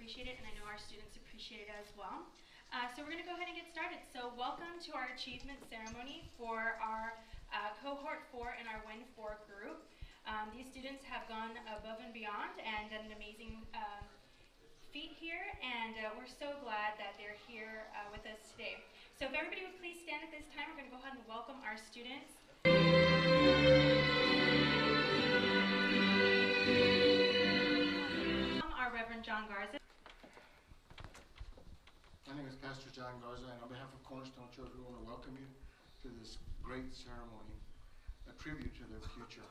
appreciate it, and I know our students appreciate it as well. So we're going to go ahead and get started. So welcome to our achievement ceremony for our cohort 4 and our Win 4 group. These students have gone above and beyond and done an amazing feat here, and we're so glad that they're here with us today. So if everybody would please stand at this time, we're going to go ahead and welcome our students. Our Reverend John Garza. My name is Pastor John Garza, and on behalf of Cornerstone Church, we want to welcome you to this great ceremony, a tribute to their future.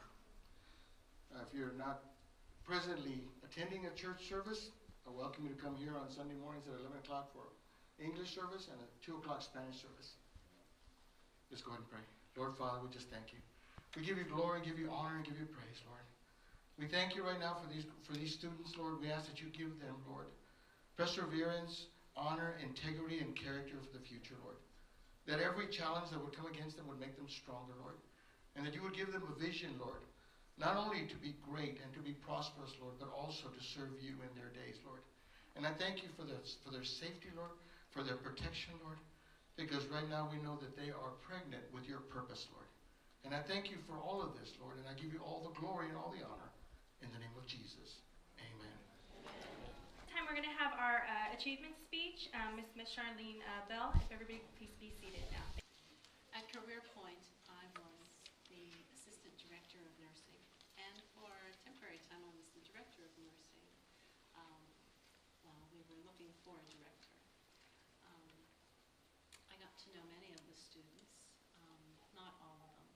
If you're not presently attending a church service, I welcome you to come here on Sunday mornings at 11 o'clock for English service and at 2 o'clock Spanish service. Let's go ahead and pray. Lord Father, we just thank you. We give you glory, give you honor, and give you praise, Lord. We thank you right now for these students, Lord. We ask that you give them, Lord, perseverance, honor, integrity, and character for the future, Lord. That every challenge that would come against them would make them stronger, Lord. And that you would give them a vision, Lord, not only to be great and to be prosperous, Lord, but also to serve you in their days, Lord. And I thank you for their safety, Lord, for their protection, Lord, because right now we know that they are pregnant with your purpose, Lord. And I thank you for all of this, Lord, and I give you all the glory and all the honor in the name of Jesus. Amen. This time we're going to have our achievement speech. Miss Charlene Bell, if everybody please be seated now. At Career Point, I was the Assistant Director of Nursing, and for a temporary time I was the Director of Nursing while we were looking for a director. I got to know many of the students, not all of them,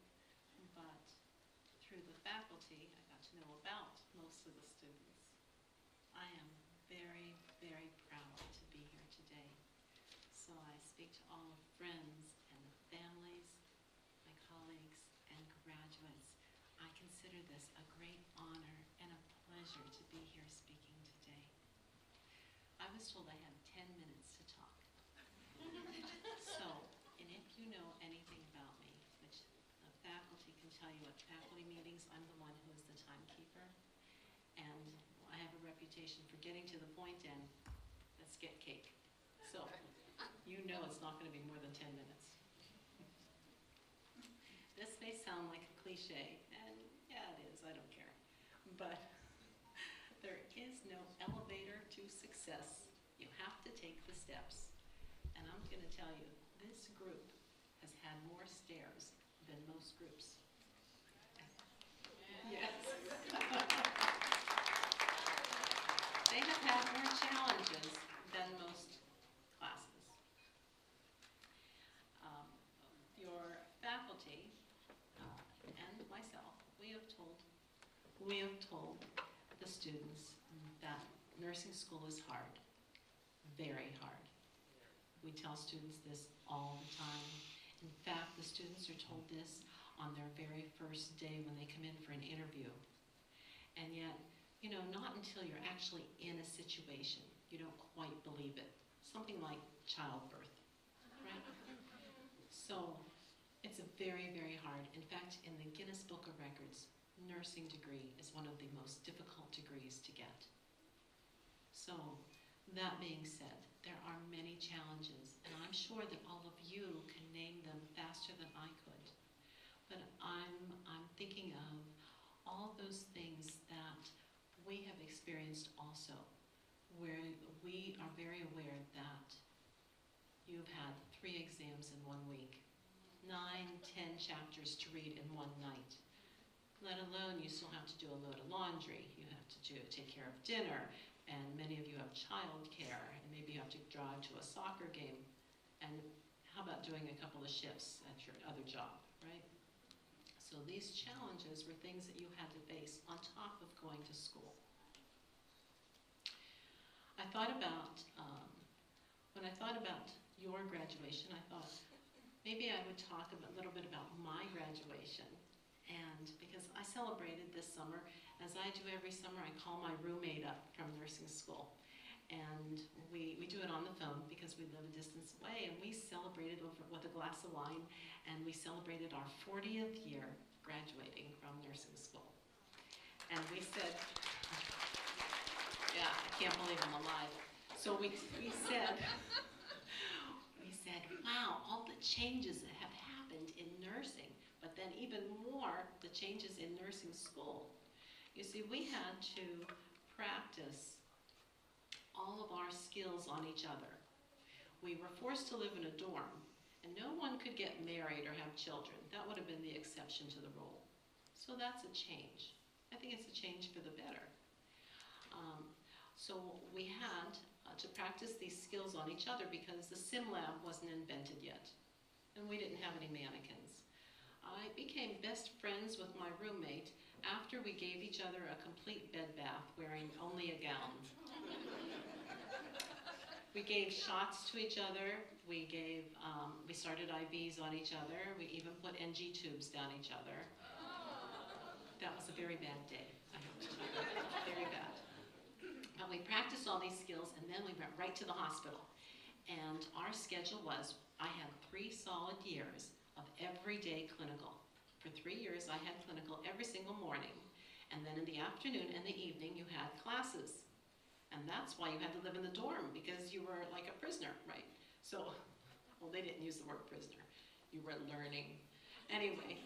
but through the faculty I got to know about most of the students. I am very, very proud to be here today. So I speak to all the friends and the families, my colleagues, and graduates. I consider this a great honor and a pleasure to be here speaking today. I was told I had 10 minutes to talk. So, and if you know anything about me, which the faculty can tell you at faculty meetings, I'm the one who is the timekeeper. And I have a reputation for getting to the point and let's get cake. So, you know it's not going to be more than 10 minutes. This may sound like a cliche, and yeah, it is, I don't care. But there is no elevator to success. You have to take the steps. And I'm going to tell you, this group has had more stairs than most groups. Yes. They have had more challenges than most classes. Your faculty and myself, we have told the students that nursing school is hard, very hard. We tell students this all the time. In fact, the students are told this on their very first day when they come in for an interview. And yet, you know, not until you're actually in a situation, you don't quite believe it. Something like childbirth, right? So, it's a very, very hard. In fact, in the Guinness Book of Records, nursing degree is one of the most difficult degrees to get. So, that being said, there are many challenges, and I'm sure that all of you can name them faster than I could. But I'm thinking of all those things that we have experienced also, where we are very aware that you've had 3 exams in 1 week, 9, 10 chapters to read in 1 night, let alone you still have to do a load of laundry, you have to take care of dinner, and many of you have child care, and maybe you have to drive to a soccer game, and how about doing a couple of shifts at your other job, right? So these challenges were things that you had to face on top of going to school. I thought about, when I thought about your graduation, I thought maybe I would talk a little bit about my graduation. And because I celebrated this summer, as I do every summer, I call my roommate up from nursing school. And we do it on the phone because we live a distance away, and we celebrated with a glass of wine, and we celebrated our 40th year graduating from nursing school. And we said, yeah, I can't believe I'm alive. So we said, wow, all the changes that have happened in nursing, but then even more, the changes in nursing school. You see, we had to practice all of our skills on each other. We were forced to live in a dorm, and no one could get married or have children. That would have been the exception to the rule. So that's a change. I think it's a change for the better. So we had to practice these skills on each other because the sim lab wasn't invented yet, and we didn't have any mannequins. I became best friends with my roommate after we gave each other a complete bed bath wearing only a gown. We gave shots to each other. We started IVs on each other. We even put NG tubes down each other. That was a very bad day, I have to tell you, very bad. But we practiced all these skills, and then we went right to the hospital. And our schedule was, I had 3 solid years of everyday clinical. For 3 years, I had clinical every single morning. And then in the afternoon and the evening, you had classes. And that's why you had to live in the dorm, because you were like a prisoner, right? So, well, they didn't use the word prisoner. You were learning. Anyway,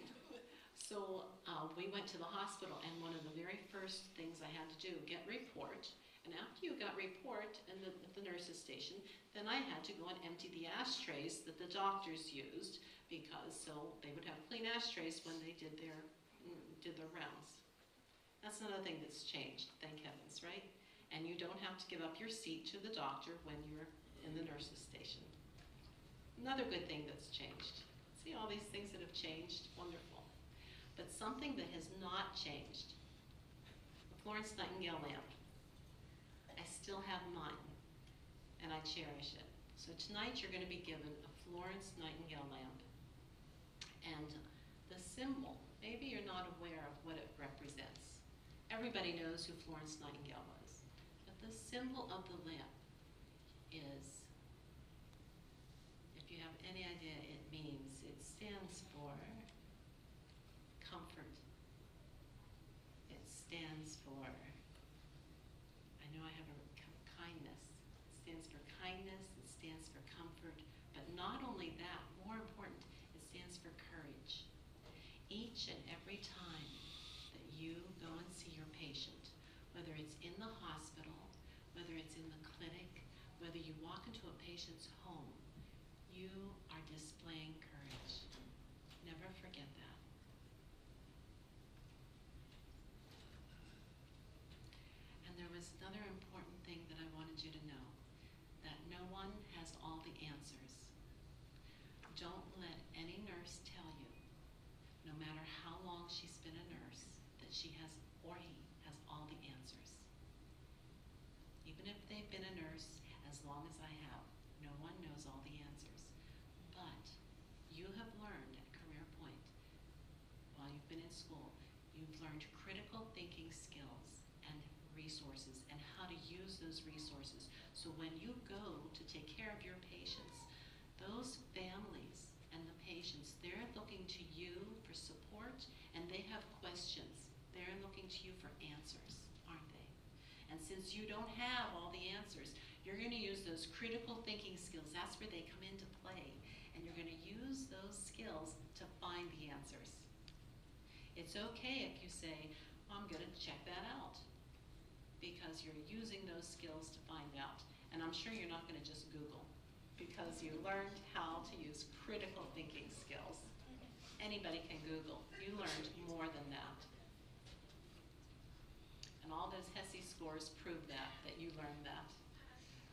so we went to the hospital, and one of the very first things I had to do, get report. And after you got report at the nurse's station, then I had to go and empty the ashtrays that the doctors used, because so they would have clean ashtrays when they did their rounds. That's another thing that's changed, thank heavens, right? And you don't have to give up your seat to the doctor when you're in the nurse's station. Another good thing that's changed. See all these things that have changed? Wonderful. But something that has not changed, the Florence Nightingale lamp. I still have mine, and I cherish it. So tonight you're going to be given a Florence Nightingale lamp. And the symbol, maybe you're not aware of what it represents. Everybody knows who Florence Nightingale was. But the symbol of the lamp is, if you have any idea, it stands for comfort. It stands for, I know I have kindness. It stands for kindness, it stands for comfort, but not only that, more important, it stands for courage. Each and every time that you go and see your patient, whether it's in the hospital, whether it's in the clinic, whether you walk into a patient's home, you are displaying courage. Never forget that. And there was another important thing that I wanted you to know, that no one has all the answers. Don't let any nurse tell you, no matter how long she's been a nurse, that she has, or he has all the answers. Even if they've been a nurse as long as I have, no one knows all the answers. But you have learned at Career Point, while you've been in school, you've learned critical thinking skills and resources and how to use those resources. So when you go to take care of your patients, those families and the patients, they're looking to you for support, and they have questions. They're looking to you for answers, aren't they? And since you don't have all the answers, you're going to use those critical thinking skills. That's where they come into play. And you're going to use those skills to find the answers. It's okay if you say, well, I'm going to check that out, because you're using those skills to find out. And I'm sure you're not going to just Google, because you learned how to use critical thinking skills. Anybody can Google. You learned more than that. And all those HESI scores prove that you learned that.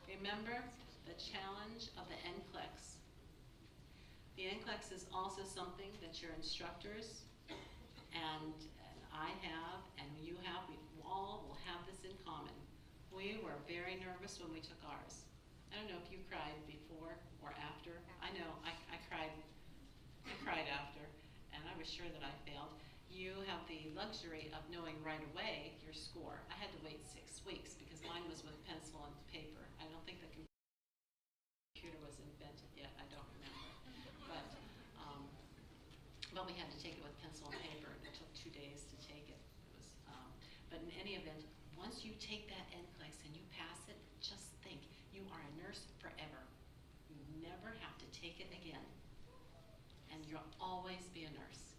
Remember the challenge of the NCLEX. The NCLEX is also something that your instructors and I have, and you have, we all will have this in common. We were very nervous when we took ours. I don't know if you cried before or after. I know, I cried after, and I was sure that I failed. You have the luxury of knowing right away your score. I had to wait 6 weeks because mine was with pencil and paper. I don't think the computer was invented yet, I don't remember. But we had to take it with pencil and paper, and it took 2 days to take it. But in any event, once you take that NCLEX and you pass it, just think, you take it again. And you'll always be a nurse.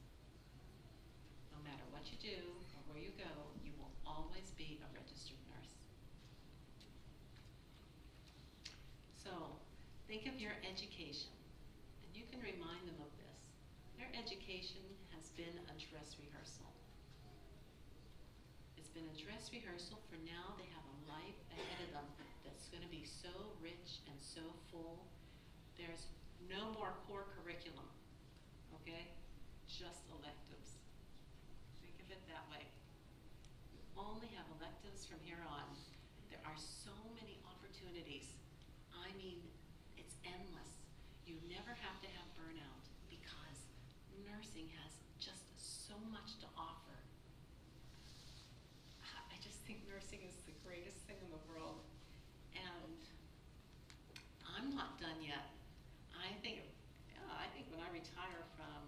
No matter what you do or where you go, you will always be a registered nurse. So, think of your education, and you can remind them of this. Their education has been a dress rehearsal. It's been a dress rehearsal for now. They have a life ahead of them that's going to be so rich and so full. There's no more core curriculum, okay? Just electives. Think of it that way. You only have electives from here on. There are so many opportunities. I mean, it's endless. You never have to have burnout because nursing has just so much to offer. I just think nursing is the greatest thing in the world. And I'm not done yet. I think when I retire from,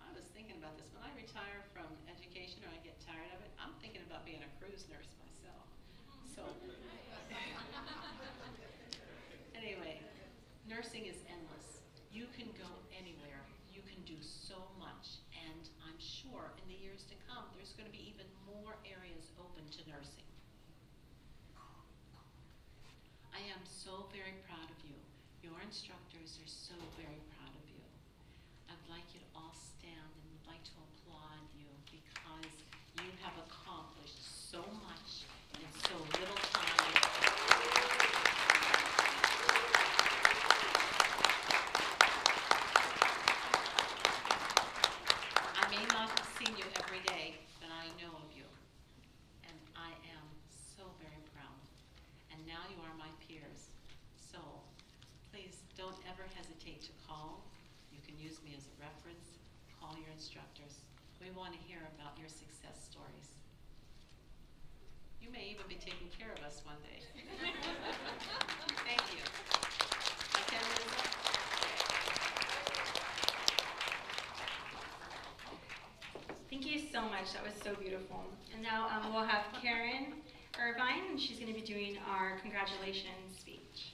I was thinking about this, when I retire from education or I get tired of it, I'm thinking about being a cruise nurse myself. So, anyway, nursing is endless. You can go anywhere. You can do so much. And I'm sure in the years to come, there's going to be even more areas open to nursing. I am so very proud of you. Your instructors are so very proud of you. I'd like you to all stand and would like to applaud you because you have accomplished so much in so little time. I may not have seen you every day, but I know of you. And I am so very proud. And now you are my peers. So please don't ever hesitate to call. You can use me as a reference. Call your instructors. We want to hear about your success stories. You may even be taking care of us one day. Thank you. Okay, Melissa? Thank you so much. That was so beautiful. And now we'll have Karen Irvine, and she's going to be doing our congratulations speech.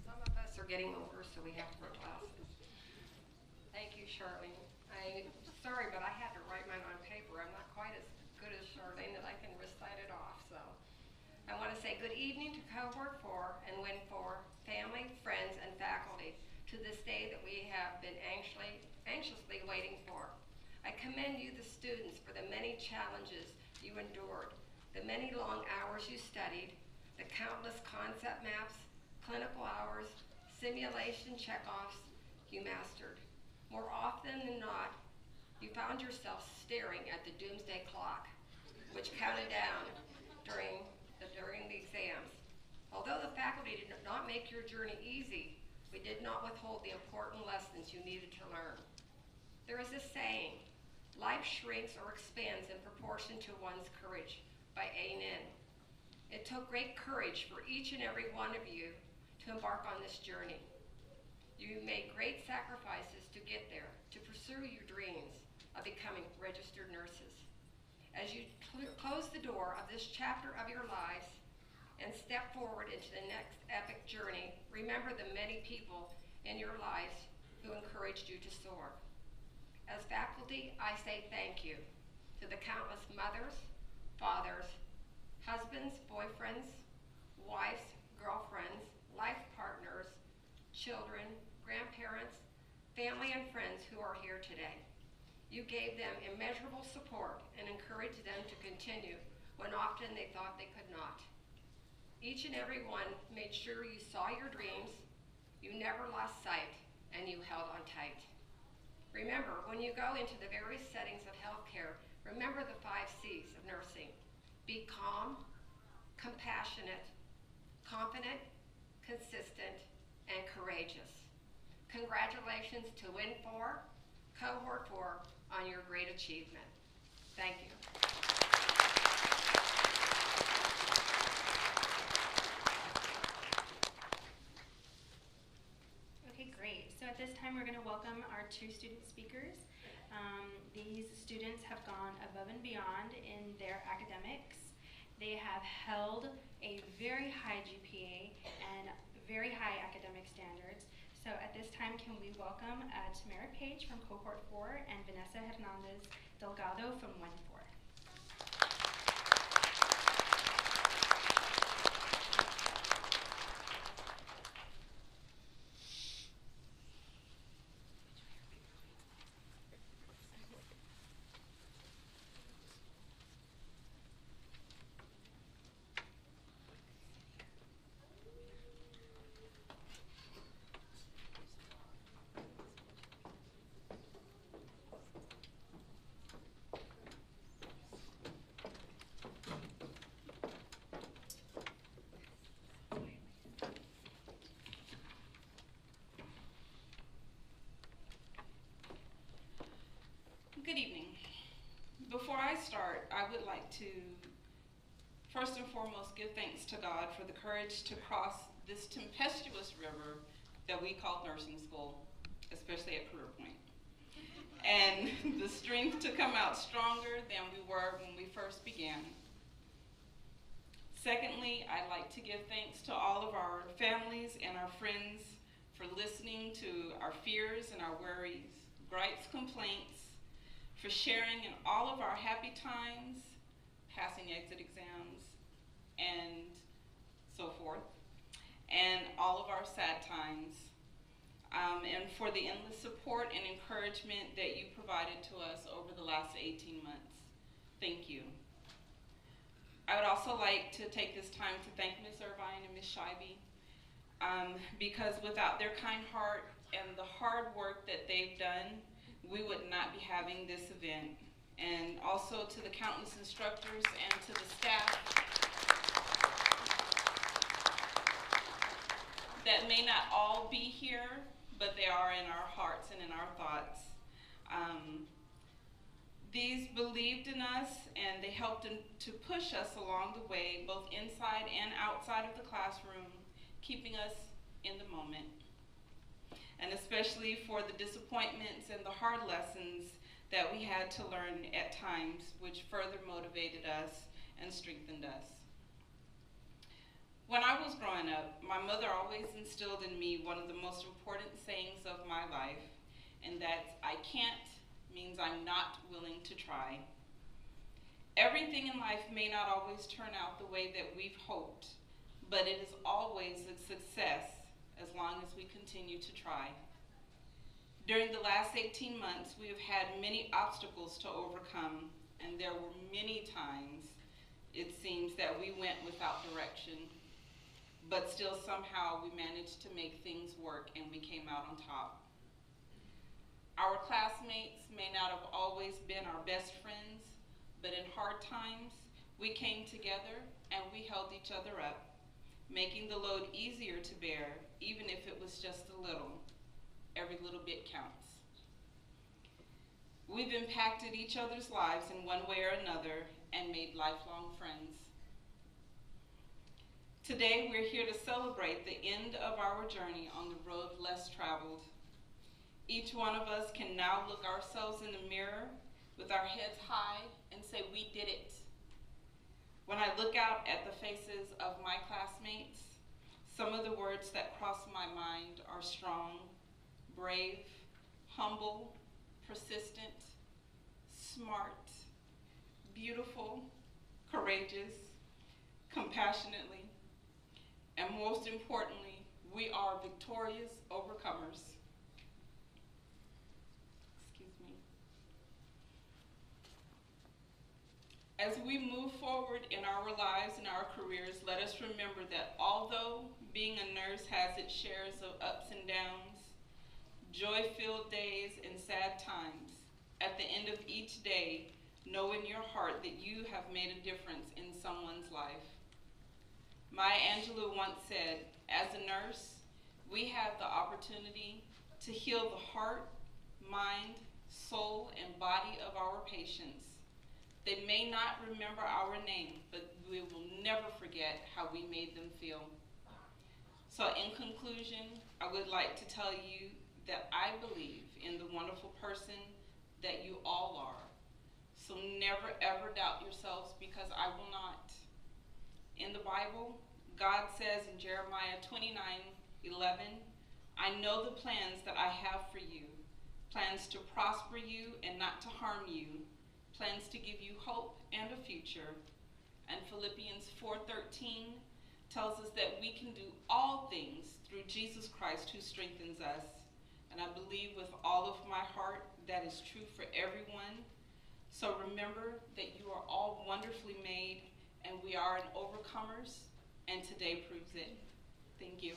Some of us are getting older, so we have to wear glasses. Thank you, Charlene. I'm sorry, but I had to write mine on paper. I'm not quite as good as Charlene that I can recite it off. So I want to say good evening to Cohort 4 and Win 4, family, friends, and faculty to this day that we have been anxiously waiting for. I commend you, the students, for the many challenges you endured, the many long hours you studied, the countless concept maps, clinical hours, simulation checkoffs you mastered. More often than not, you found yourself staring at the doomsday clock, which counted down during the exams. Although the faculty did not make your journey easy, we did not withhold the important lessons you needed to learn. There is a saying, life shrinks or expands in proportion to one's courage, by A. Nin. It took great courage for each and every one of you to embark on this journey. You made great sacrifices to get there, to pursue your dreams of becoming registered nurses. As you close the door of this chapter of your lives and step forward into the next epic journey, remember the many people in your lives who encouraged you to soar. As faculty, I say thank you to the countless mothers, fathers, husbands, boyfriends, wives, girlfriends, life partners, children, grandparents, family, and friends who are here today. You gave them immeasurable support and encouraged them to continue when often they thought they could not. Each and every one made sure you saw your dreams, you never lost sight, and you held on tight. Remember, when you go into the various settings of healthcare, remember the 5 C's of nursing. Be calm, compassionate, confident, consistent, and courageous. Congratulations to Win 4, Cohort 4, on your great achievement. Thank you. Okay, great. So at this time, we're going to welcome our 2 student speakers. These students have gone above and beyond in their academics. They have held a very high GPA and very high academic standards. So at this time, can we welcome Tamara Page from Cohort 4 and Vanessa Hernandez Delgado from WIN 4. Good evening. Before I start, I would like to first and foremost give thanks to God for the courage to cross this tempestuous river that we call nursing school, especially at Career Point, and the strength to come out stronger than we were when we first began. Secondly, I'd like to give thanks to all of our families and our friends for listening to our fears and our worries, gripes, complaints, for sharing in all of our happy times, passing exit exams, and so forth, and all of our sad times, and for the endless support and encouragement that you provided to us over the last 18 months. Thank you. I would also like to take this time to thank Ms. Irvine and Ms. Scheibe, because without their kind heart and the hard work that they've done, we would not be having this event. And also to the countless instructors and to the staff that may not all be here, but they are in our hearts and in our thoughts. These believed in us, and they helped to push us along the way, both inside and outside of the classroom, keeping us in the moment. And especially for the disappointments and the hard lessons that we had to learn at times, which further motivated us and strengthened us. When I was growing up, my mother always instilled in me one of the most important sayings of my life, and that's, "I can't" means I'm not willing to try. Everything in life may not always turn out the way that we've hoped, but it is always a success as long as we continue to try. During the last 18 months, we have had many obstacles to overcome, and there were many times, it seems, that we went without direction, but still somehow we managed to make things work and we came out on top. Our classmates may not have always been our best friends, but in hard times, we came together and we held each other up, making the load easier to bear, even if it was just a little. Every little bit counts. We've impacted each other's lives in one way or another and made lifelong friends. Today, we're here to celebrate the end of our journey on the road less traveled. Each one of us can now look ourselves in the mirror with our heads high and say, "We did it." When I look out at the faces of my classmates, some of the words that cross my mind are strong, brave, humble, persistent, smart, beautiful, courageous, compassionately, and most importantly, we are victorious overcomers. Excuse me. As we move forward in our lives and our careers, let us remember that although being a nurse has its shares of ups and downs, joy-filled days and sad times, at the end of each day, know in your heart that you have made a difference in someone's life. Maya Angelou once said, "As a nurse, we have the opportunity to heal the heart, mind, soul, and body of our patients. They may not remember our name, but we will never forget how we made them feel." So in conclusion, I would like to tell you that I believe in the wonderful person that you all are. So never ever doubt yourselves, because I will not. In the Bible, God says in Jeremiah 29:11, I know the plans that I have for you, plans to prosper you and not to harm you, plans to give you hope and a future. And Philippians 4:13 tells us that we can do all things through Jesus Christ who strengthens us. And I believe with all of my heart that is true for everyone. So remember that you are all wonderfully made, and we are overcomers, and today proves it. Thank you.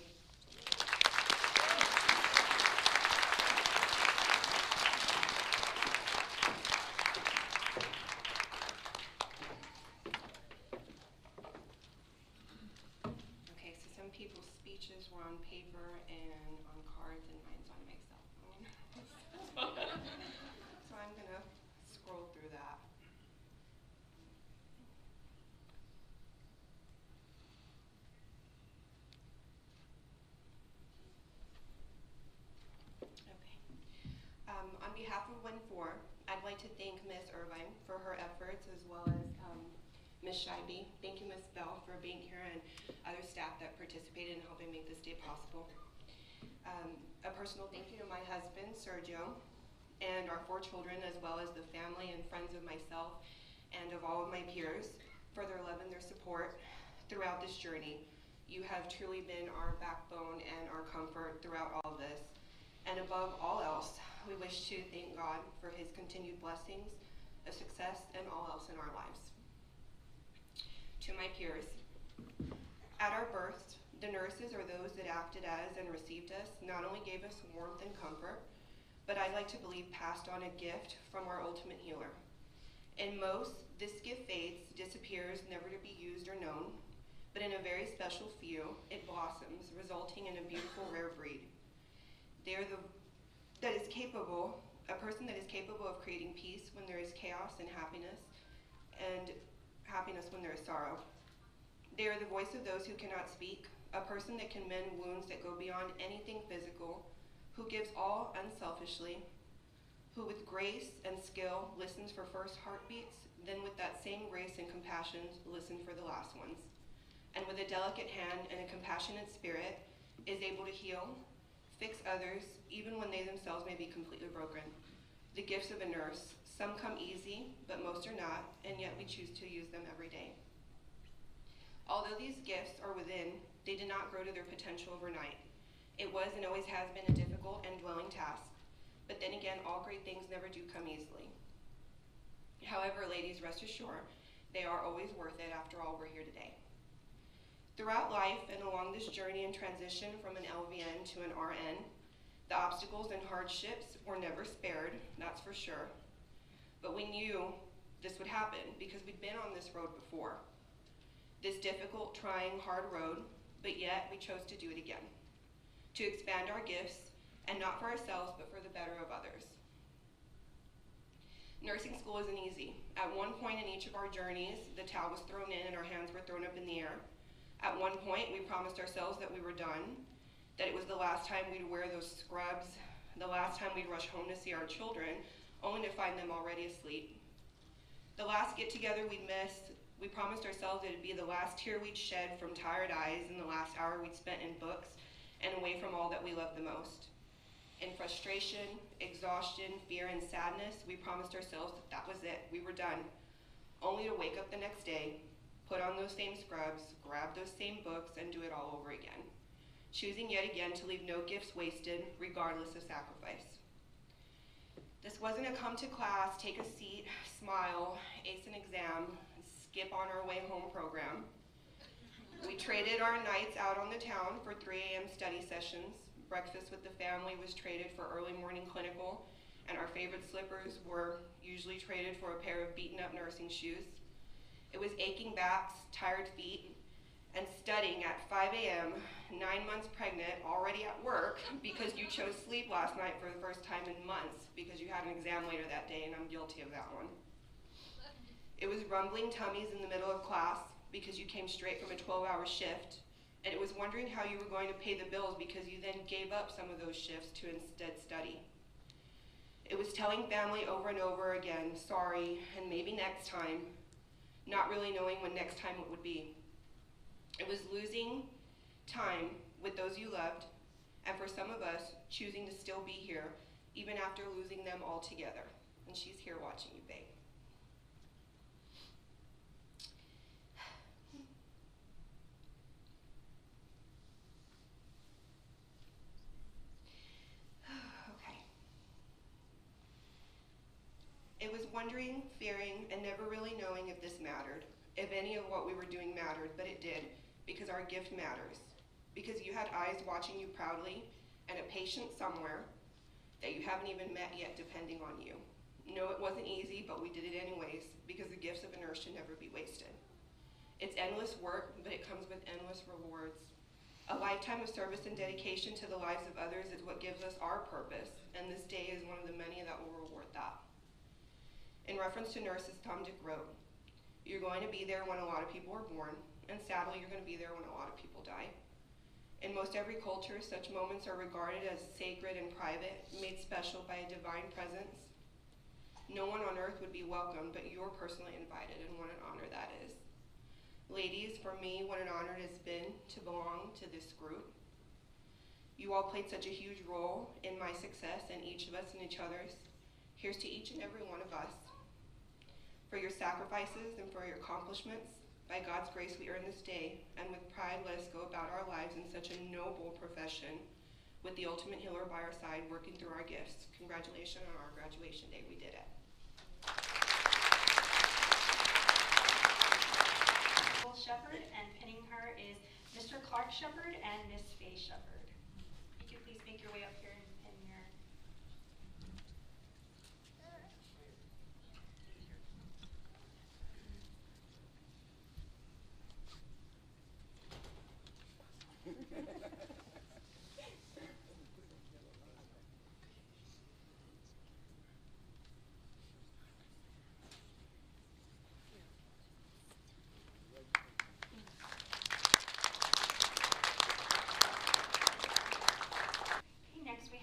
Okay, so some people's speeches were on paper and on cards, and mine's on my cell phone. So I'm gonna scroll through that. Okay. On behalf of Win 4, I'd like to thank Ms. Irvine for her efforts, as well as Ms. Scheibe. Thank you, Ms. Bell, for being here, and other staff that participated in helping make this day possible. A personal thank you to my husband, Sergio, and our 4 children, as well as the family and friends of myself and of all of my peers, for their love and their support throughout this journey. You have truly been our backbone and our comfort throughout all of this. And above all else, we wish to thank God for his continued blessings of success and all else in our lives. To my peers, at our births, the nurses, or those that acted as and received us, not only gave us warmth and comfort, but I'd like to believe passed on a gift from our ultimate healer. In most, this gift fades, disappears, never to be used or known, but in a very special few, it blossoms, resulting in a beautiful rare breed. They are a person that is capable of creating peace when there is chaos and happiness when there is sorrow. They are the voice of those who cannot speak, a person that can mend wounds that go beyond anything physical, who gives all unselfishly, who with grace and skill listens for first heartbeats, then with that same grace and compassion listen for the last ones, and with a delicate hand and a compassionate spirit is able to heal, fix others, even when they themselves may be completely broken. The gifts of a nurse, some come easy, but most are not, and yet we choose to use them every day. Although these gifts are within, they did not grow to their potential overnight. It was and always has been a difficult and dwelling task, but then again, all great things never do come easily. However, ladies, rest assured, they are always worth it. After all, we're here today. Throughout life and along this journey and transition from an LVN to an RN, the obstacles and hardships were never spared, that's for sure. But we knew this would happen because we'd been on this road before. This difficult, trying, hard road, but yet we chose to do it again. To expand our gifts, and not for ourselves, but for the better of others. Nursing school isn't easy. At one point in each of our journeys, the towel was thrown in and our hands were thrown up in the air. At one point, we promised ourselves that we were done, that it was the last time we'd wear those scrubs, the last time we'd rush home to see our children, only to find them already asleep. The last get-together we'd miss, we promised ourselves it'd be the last tear we'd shed from tired eyes and the last hour we'd spent in books and away from all that we loved the most. In frustration, exhaustion, fear, and sadness, we promised ourselves that was it, we were done, only to wake up the next day, put on those same scrubs, grab those same books, and do it all over again, choosing yet again to leave no gifts wasted, regardless of sacrifice. This wasn't a come to class, take a seat, smile, ace an exam, skip on our way home program. We traded our nights out on the town for 3 a.m. study sessions. Breakfast with the family was traded for early morning clinical, and our favorite slippers were usually traded for a pair of beaten up nursing shoes. It was aching backs, tired feet, and studying at 5 a.m., 9 months pregnant, already at work because you chose sleep last night for the first time in months because you had an exam later that day, and I'm guilty of that one. It was rumbling tummies in the middle of class because you came straight from a 12-hour shift, and it was wondering how you were going to pay the bills because you then gave up some of those shifts to instead study. It was telling family over and over again, sorry, and maybe next time, not really knowing when next time it would be. It was losing time with those you loved, and for some of us, choosing to still be here, even after losing them altogether. And she's here watching you, babe. Okay. It was wondering, fearing, and never really knowing if this mattered, if any of what we were doing mattered, but it did, because our gift matters. Because you had eyes watching you proudly, and a patient somewhere that you haven't even met yet depending on you. No, it wasn't easy, but we did it anyways, because the gifts of a nurse should never be wasted. It's endless work, but it comes with endless rewards. A lifetime of service and dedication to the lives of others is what gives us our purpose, and this day is one of the many that will reward that. In reference to nurses, Tom Dick wrote, "You're going to be there when a lot of people are born, and sadly you're going to be there when a lot of people die. In most every culture, such moments are regarded as sacred and private, made special by a divine presence. No one on earth would be welcome, but you're personally invited, and what an honor that is. Ladies, for me, what an honor it has been to belong to this group. You all played such a huge role in my success and each of us and each other's. Here's to each and every one of us. For your sacrifices and for your accomplishments, by God's grace we earn this day, and with pride let us go about our lives in such a noble profession, with the ultimate healer by our side, working through our gifts. Congratulations on our graduation day, we did it." Shepard, and pinning her is Mr. Clark Shepard and Miss Faye Shepard. If you could please make your way up here and pin your. Okay, next we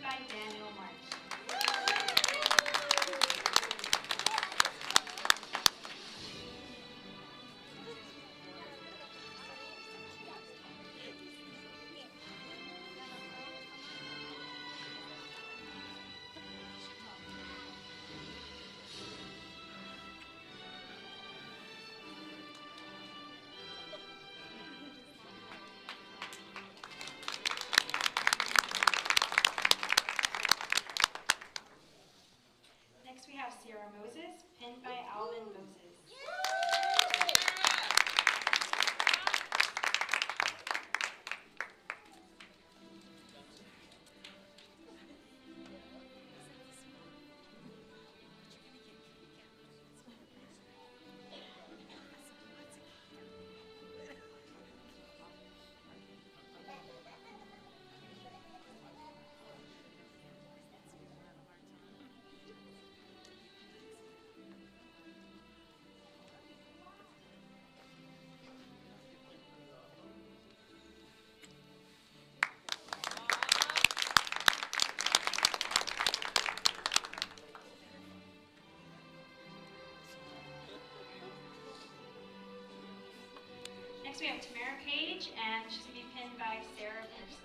by Daniel March. Next we have Sierra Moses, pinned by Alvin Moses. Next we have Tamara Page, and she's going to be pinned by Sarah Pearson.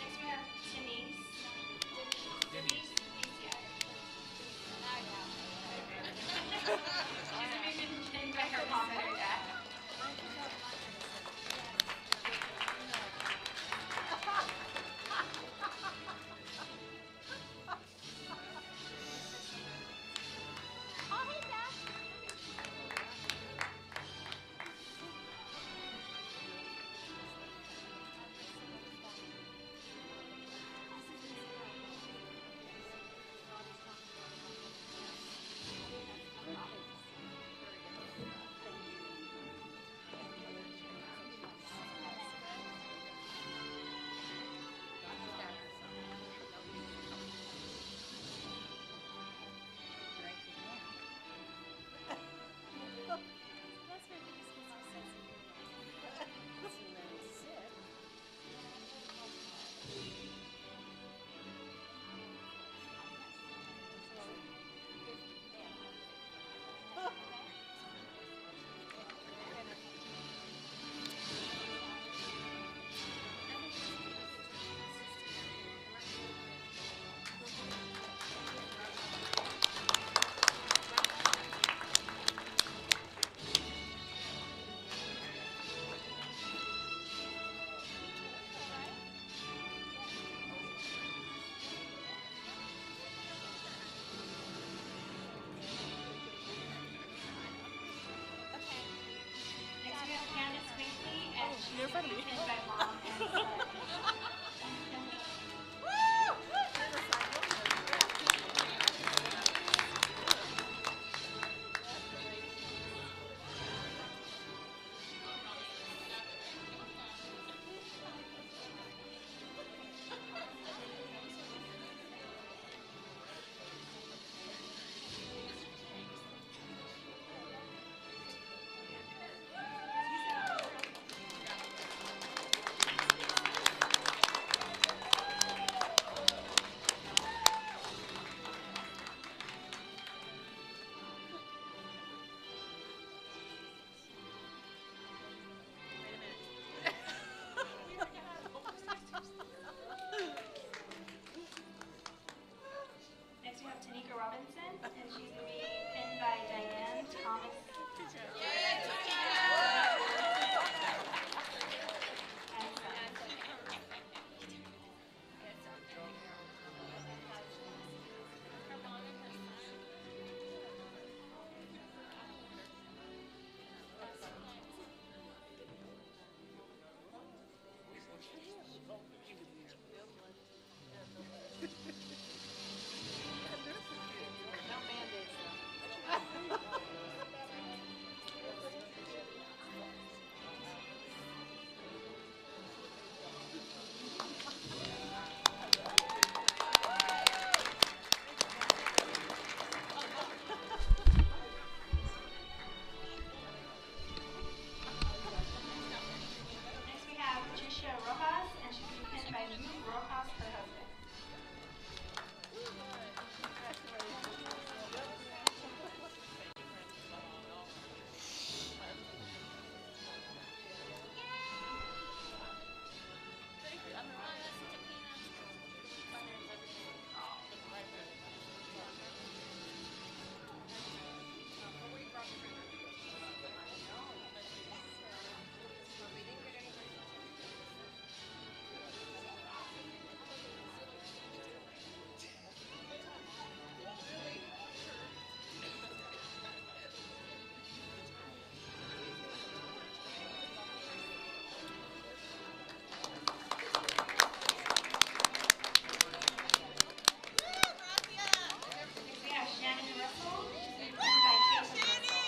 Next we have Denise. Denise ACI. She's going to be pinned by her mom and her dad. Next we have Candace Quigley, and she's going to be pinned by mom and son. No Band-Aids though. Next we have Patricia Rojas, and she's being pinned by Lou Rojas, her husband. Next we have Shannon Russell, she's being pinned by Caitlin Russell.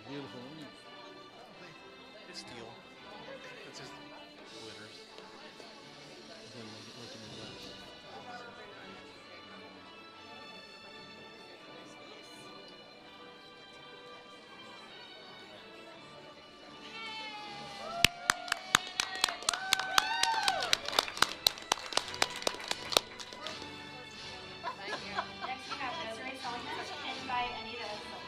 Beautiful. It's steel. It's just glitters. Then look in the glass. Next we have Desiree Soliman, pinned by Anita Soliman.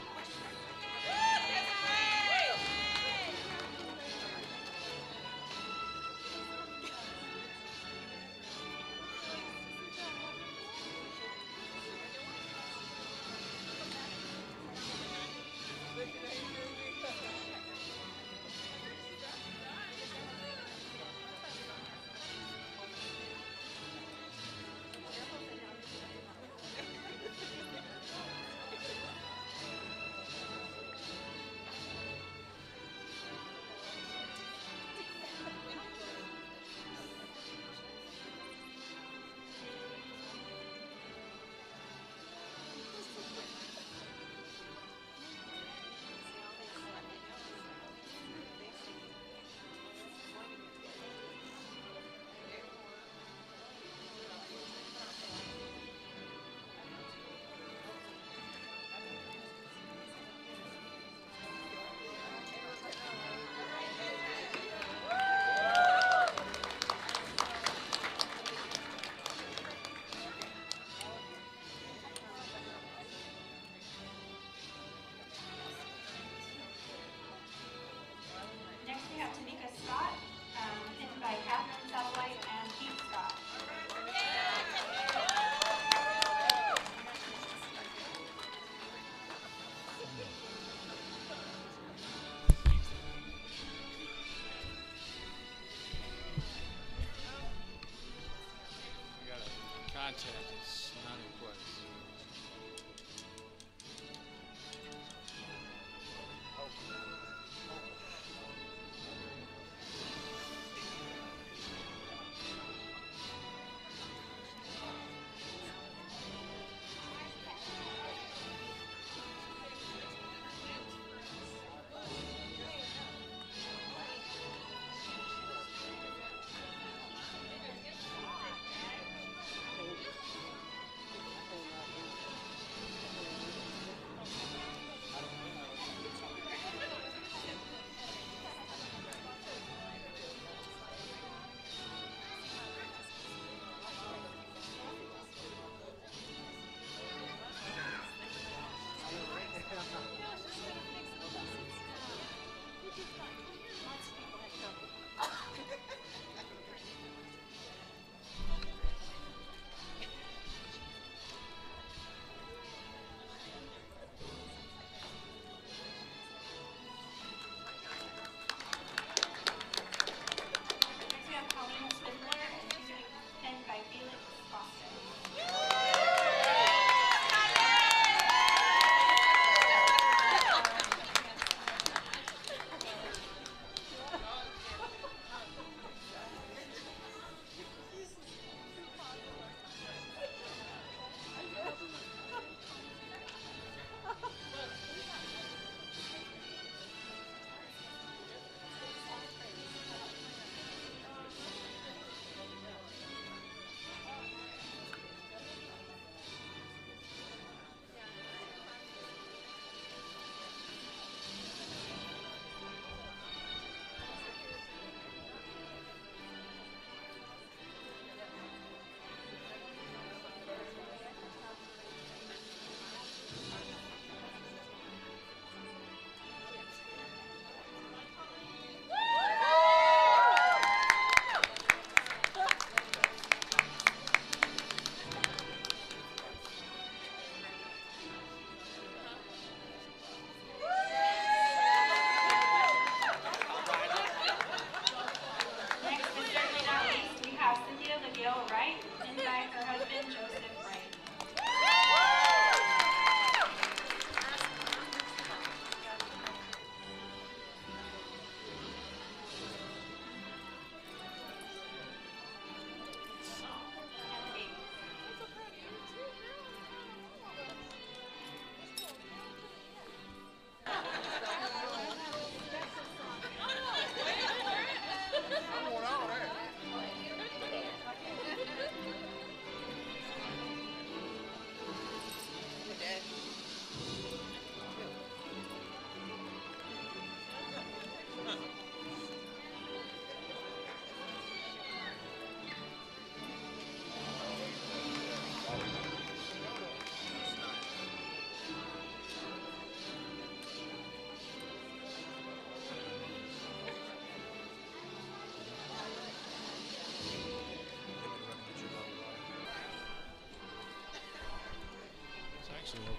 Next we have Tanika Scott, pinned by Catherine Satellite and Keith Scott. We got a contact that's not in place.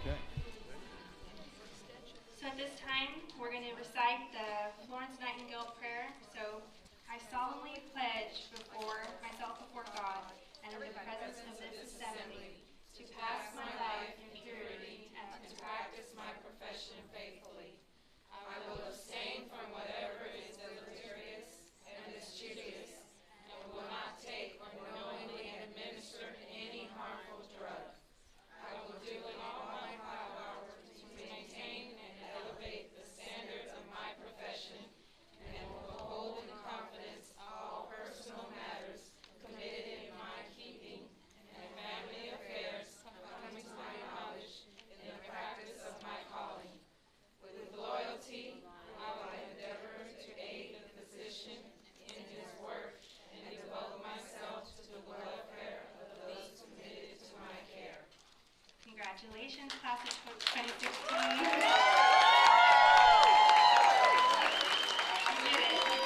Okay. So at this time, we're going to recite the Florence Nightingale prayer. So I solemnly pledge before God and in the presence of this assembly to pass my life in purity and to practice my profession faithfully. I will abstain from whatever is deleterious and mischievous and will not take or knowingly administer any harmful drug. I will do in all my power to maintain and elevate the standards of my profession and will hold in confidence all personal matters committed in my keeping and family affairs coming to my knowledge in the practice of my calling. With loyalty, I will endeavor to aid the physician in his work and devote myself to the welfare of those committed to my care. Congratulations, class of 2016.